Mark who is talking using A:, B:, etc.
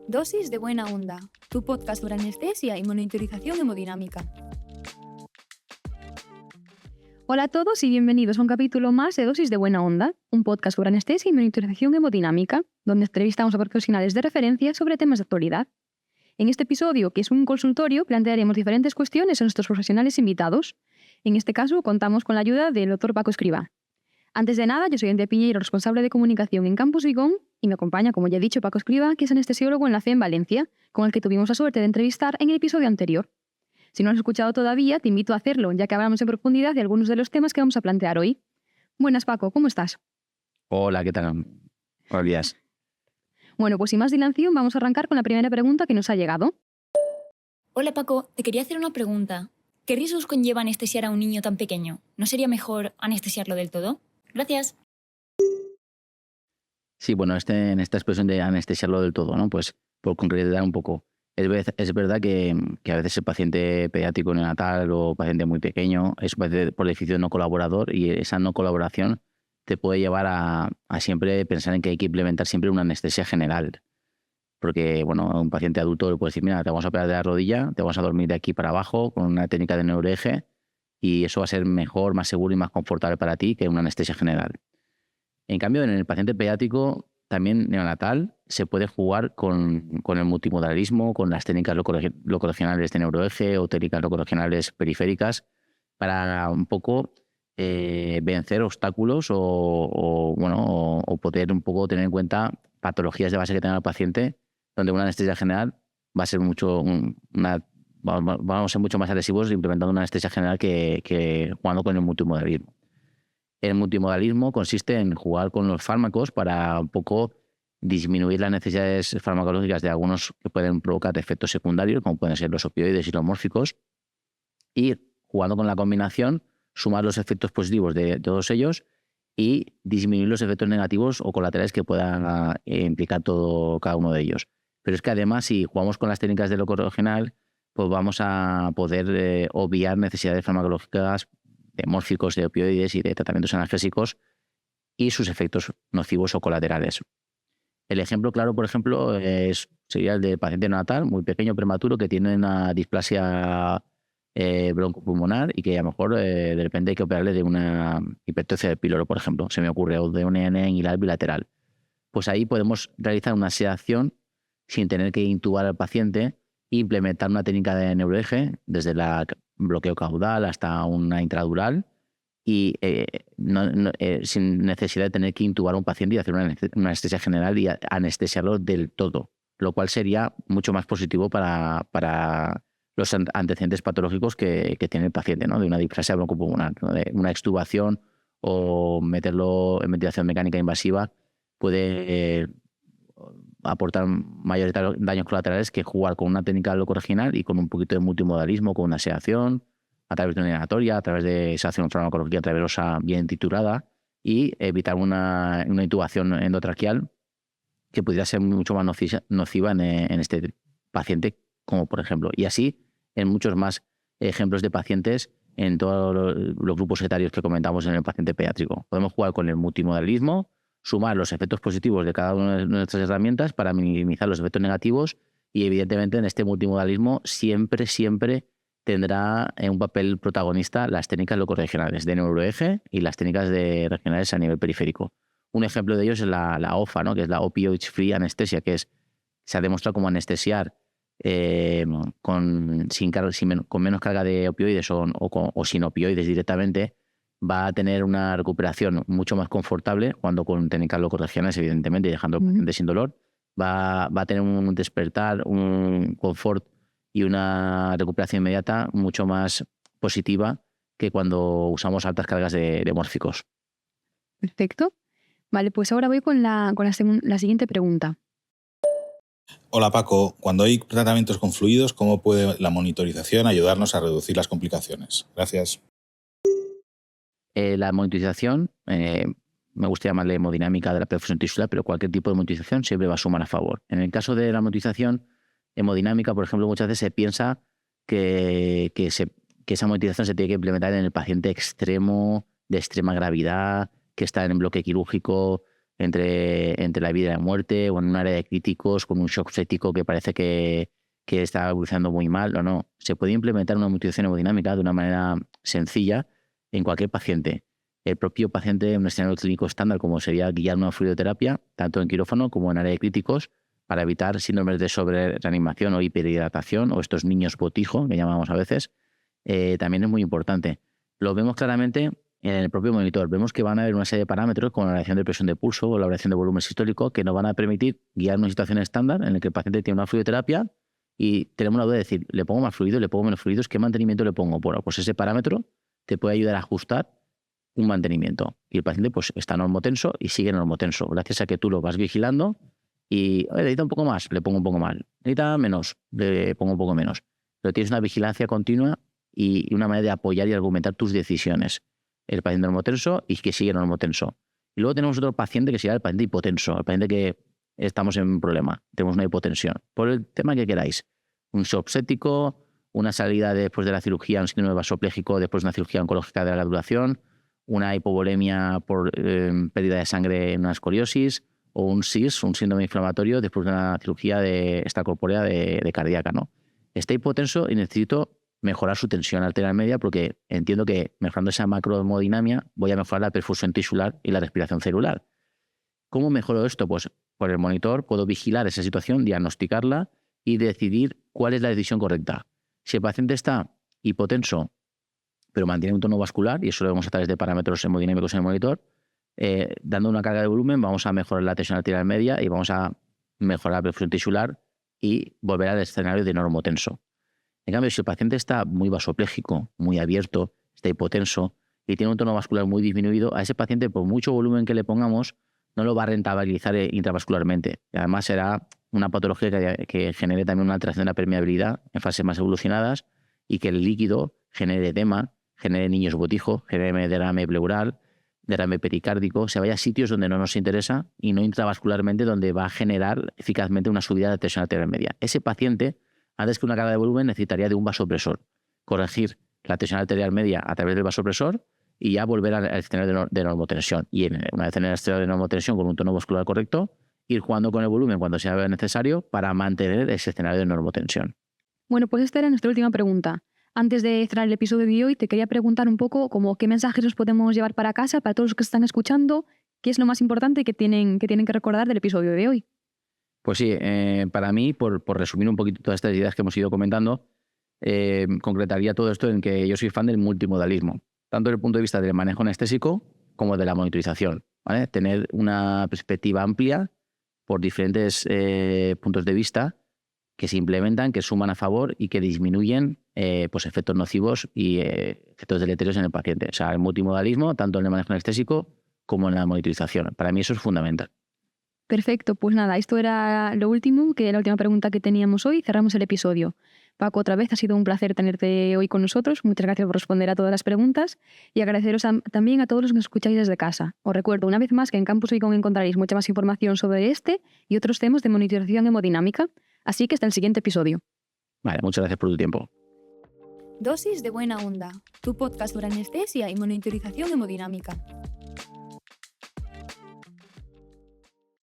A: Dosis de buena onda, tu podcast sobre anestesia y monitorización hemodinámica. Hola a todos y bienvenidos a un capítulo más de Dosis de buena onda, un podcast sobre anestesia y monitorización hemodinámica, donde entrevistamos a profesionales de referencia sobre temas de actualidad. En este episodio, que es un consultorio, plantearemos diferentes cuestiones a nuestros profesionales invitados. En este caso, contamos con la ayuda del Dr. Paco Escribá. Antes de nada, yo soy Ente Piñeiro, responsable de comunicación en Campus Vigón, y me acompaña, como ya he dicho, Paco Escribá, que es anestesiólogo en la CE en Valencia, con el que tuvimos la suerte de entrevistar en el episodio anterior. Si no lo has escuchado todavía, te invito a hacerlo, ya que hablamos en profundidad de algunos de los temas que vamos a plantear hoy. Buenas, Paco, ¿cómo estás?
B: Hola, ¿qué tal? Buenos días.
A: Bueno, pues sin más dilación, vamos a arrancar con la primera pregunta que nos ha llegado.
C: Hola Paco, te quería hacer una pregunta. ¿Qué riesgos conlleva anestesiar a un niño tan pequeño? ¿No sería mejor anestesiarlo del todo? Gracias.
B: Sí, bueno, en esta expresión de anestesiarlo del todo, ¿no? Pues por concretar un poco. Es verdad que a veces el paciente pediátrico neonatal o paciente muy pequeño es un paciente por definición no colaborador, y esa no colaboración te puede llevar a siempre pensar en que hay que implementar siempre una anestesia general. Porque, bueno, a un paciente adulto le puedes decir, mira, te vamos a operar de la rodilla, te vamos a dormir de aquí para abajo con una técnica de neuroeje, y eso va a ser mejor, más seguro y más confortable para ti que una anestesia general. En cambio, en el paciente pediátrico, también neonatal, se puede jugar con el multimodalismo, con las técnicas locoregionales de neuroeje o técnicas locoregionales periféricas, para un poco vencer obstáculos o poder un poco tener en cuenta patologías de base que tenga el paciente, donde una anestesia general va a ser vamos a ser mucho más agresivos implementando una anestesia general que jugando con el multimodalismo. El multimodalismo consiste en jugar con los fármacos para un poco disminuir las necesidades farmacológicas de algunos que pueden provocar efectos secundarios, como pueden ser los opioides y los mórficos, y jugando con la combinación, sumar los efectos positivos de todos ellos y disminuir los efectos negativos o colaterales que puedan implicar cada uno de ellos. Pero es que además, si jugamos con las técnicas de locoregional, pues vamos a poder obviar necesidades farmacológicas de mórficos, de opioides y de tratamientos analgésicos y sus efectos nocivos o colaterales. El ejemplo claro, por ejemplo, sería el del paciente neonatal, muy pequeño, prematuro, que tiene una displasia broncopulmonar y que a lo mejor de repente hay que operarle de una hipertrofia del píloro, por ejemplo, se me ocurre, o de una hernia inguinal bilateral. Pues ahí podemos realizar una sedación sin tener que intubar al paciente e implementar una técnica de neuroeje, desde el bloqueo caudal hasta una intradural, y sin necesidad de tener que intubar a un paciente y hacer una anestesia general y anestesiarlo del todo, lo cual sería mucho más positivo para los antecedentes patológicos que tiene el paciente, ¿no? De una displasia broncopulmonar, ¿no? De una extubación o meterlo en ventilación mecánica invasiva puede aportar mayores daños colaterales que jugar con una técnica locoregional y con un poquito de multimodalismo, con una sedación a través de una inhalatoria, a través de sedación farmacológica travenosa bien titurada, y evitar una intubación endotraqueal que pudiera ser mucho más nociva en este paciente, como por ejemplo. Y así en muchos más ejemplos de pacientes en todos los grupos etarios que comentamos en el paciente pediátrico. Podemos jugar con el multimodalismo, sumar los efectos positivos de cada una de nuestras herramientas para minimizar los efectos negativos, y evidentemente en este multimodalismo siempre tendrá un papel protagonista las técnicas locoregionales de neuroeje y las técnicas regionales a nivel periférico. Un ejemplo de ellos es la OFA, ¿no? Que es la Opioid Free Anesthesia, que se ha demostrado como anestesiar con menos carga de opioides o sin opioides directamente, va a tener una recuperación mucho más confortable cuando con técnicas locoregionales, evidentemente, y dejando al paciente sin dolor. Va a tener un despertar, un confort y una recuperación inmediata mucho más positiva que cuando usamos altas cargas de mórficos.
A: Perfecto. Vale, pues ahora voy con la siguiente pregunta.
D: Hola Paco, cuando hay tratamientos con fluidos, ¿cómo puede la monitorización ayudarnos a reducir las complicaciones? Gracias.
B: La monitorización, me gusta llamarle hemodinámica de la perfusión tisular, pero cualquier tipo de monitorización siempre va a sumar a favor. En el caso de la monitorización hemodinámica, por ejemplo, muchas veces se piensa que esa monitorización se tiene que implementar en el paciente extremo, de extrema gravedad, que está en bloque quirúrgico, entre la vida y la muerte, o en un área de críticos con un shock séptico que parece que está evolucionando muy mal o no. Se puede implementar una monitorización hemodinámica de una manera sencilla en cualquier paciente. El propio paciente en un escenario clínico estándar, como sería guiar una fluidoterapia, tanto en quirófano como en área de críticos, para evitar síndromes de sobrereanimación o hiperhidratación, o estos niños botijo, que llamamos a veces, también es muy importante. Lo vemos claramente en el propio monitor. Vemos que van a haber una serie de parámetros como la variación de presión de pulso o la variación de volumen sistólico que nos van a permitir guiar una situación estándar en la que el paciente tiene una fluidoterapia y tenemos la duda de decir, ¿le pongo más fluido, le pongo menos fluidos? ¿Qué mantenimiento le pongo? Bueno, pues ese parámetro te puede ayudar a ajustar un mantenimiento. Y el paciente pues está normotenso y sigue normotenso, gracias a que tú lo vas vigilando y, necesita un poco más, le pongo un poco más. Necesita menos, le pongo un poco menos. Pero tienes una vigilancia continua y una manera de apoyar y argumentar tus decisiones. El paciente normotenso y que sigue normotenso. Y luego tenemos otro paciente que sería el paciente hipotenso, el paciente que estamos en un problema, tenemos una hipotensión, por el tema que queráis. Un shock séptico, una salida después de la cirugía, un síndrome vasopléjico después de una cirugía oncológica de larga duración, una hipovolemia por pérdida de sangre en una escoliosis, o un SIS, un síndrome inflamatorio después de una cirugía de extracorpórea de cardíaca, ¿no? Está hipotenso y necesito mejorar su tensión arterial media porque entiendo que mejorando esa macrohemodinamia voy a mejorar la perfusión tisular y la respiración celular. ¿Cómo mejoro esto? Pues por el monitor puedo vigilar esa situación, diagnosticarla y decidir cuál es la decisión correcta. Si el paciente está hipotenso pero mantiene un tono vascular, y eso lo vemos a través de parámetros hemodinámicos en el monitor, dando una carga de volumen vamos a mejorar la tensión arterial media y vamos a mejorar la perfusión tisular y volver al escenario de normotenso. En cambio, si el paciente está muy vasopléjico, muy abierto, está hipotenso y tiene un tono vascular muy disminuido, a ese paciente, por mucho volumen que le pongamos, no lo va a rentabilizar intravascularmente. Y además será una patología que genere también una alteración de la permeabilidad en fases más evolucionadas y que el líquido genere edema, genere niños botijo, genere derrame pleural, derrame pericárdico, se vaya a sitios donde no nos interesa y no intravascularmente donde va a generar eficazmente una subida de tensión arterial media. Ese paciente, antes que una carga de volumen, necesitaría de un vasopresor. Corregir la tensión arterial media a través del vasopresor y ya volver al escenario de normotensión. Y una vez en el escenario de normotensión con un tono vascular correcto, ir jugando con el volumen cuando sea necesario para mantener ese escenario de normotensión.
A: Bueno, pues esta era nuestra última pregunta. Antes de cerrar el episodio de hoy, te quería preguntar un poco como qué mensajes nos podemos llevar para casa, para todos los que están escuchando, qué es lo más importante que tienen que recordar del episodio de hoy.
B: Pues sí, para mí, por resumir un poquito todas estas ideas que hemos ido comentando, concretaría todo esto en que yo soy fan del multimodalismo, tanto desde el punto de vista del manejo anestésico como de la monitorización, ¿vale? Tener una perspectiva amplia por diferentes puntos de vista que se implementan, que suman a favor y que disminuyen pues efectos nocivos y efectos deleterios en el paciente. O sea, el multimodalismo, tanto en el manejo anestésico como en la monitorización. Para mí eso es fundamental.
A: Perfecto, pues nada, esto era lo último, que era la última pregunta que teníamos hoy. Cerramos el episodio. Paco, otra vez ha sido un placer tenerte hoy con nosotros. Muchas gracias por responder a todas las preguntas y agradeceros también a todos los que nos escucháis desde casa. Os recuerdo una vez más que en Campus Icon encontraréis mucha más información sobre este y otros temas de monitorización hemodinámica. Así que hasta el siguiente episodio.
B: Vale, muchas gracias por tu tiempo.
A: Dosis de buena onda, tu podcast sobre anestesia y monitorización hemodinámica.